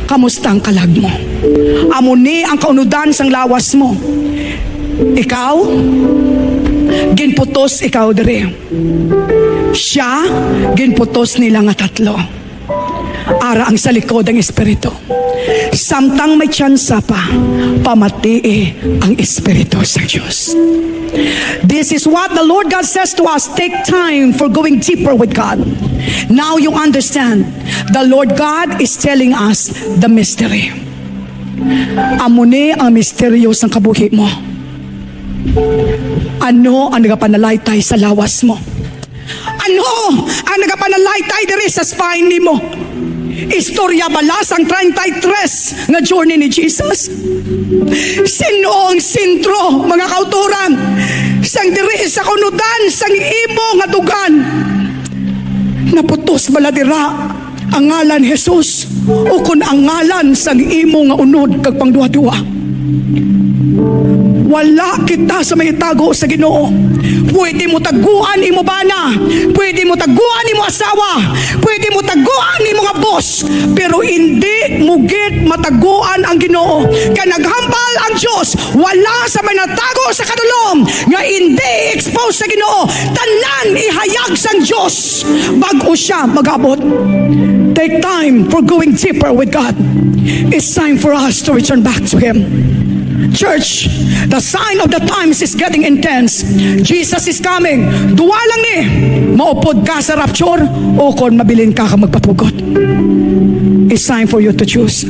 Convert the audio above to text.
kamusta ang kalag mo? Amo ni ang kaunudan sang lawas mo. Ikaw, ginputos ikaw diri. Siya, ginputos nila nga tatlo. Ara ang sa likod ang Espiritu. Samtang may tsansa pa, pamatii ang Espiritu sa Diyos. This is what the Lord God says to us. Take time for going deeper with God. Now you understand. The Lord God is telling us the mystery. Amuni ang misteryo sa kabuhi mo. Ano ang nagapanalaytay sa lawas mo? Ano ang nagapanalaytay diri sa spine mo? Istorya balas ang 33 nga journey ni Jesus. Sino ang sentro, mga kauturan, sang diri sa kunudan, sang imo nga dugan? Naputos bala dira ang ngalan Jesus o kun ang ngalan sang imo nga unod kag pangduha-duha? Wala kita sa may tago sa Ginoo. Pwede mo taguan imo bana, pwede mo taguan imo asawa, pwede mo taguan imo nga boss, pero hindi mo gid mataguan ang Ginoo. Kaya naghambal ang Dios, wala sa may natago sa kadulom nga hindi expose sa Ginoo. Tanan ihayag sang Dios bag-o siya mag-abot. Take time for going deeper with God. It's time for us to return back to Him. Church, the sign of the times is getting intense. Jesus is coming. Duwa lang ni, maupod ka sa rapture o kon mabilin ka magpapugot. It's time for you to choose.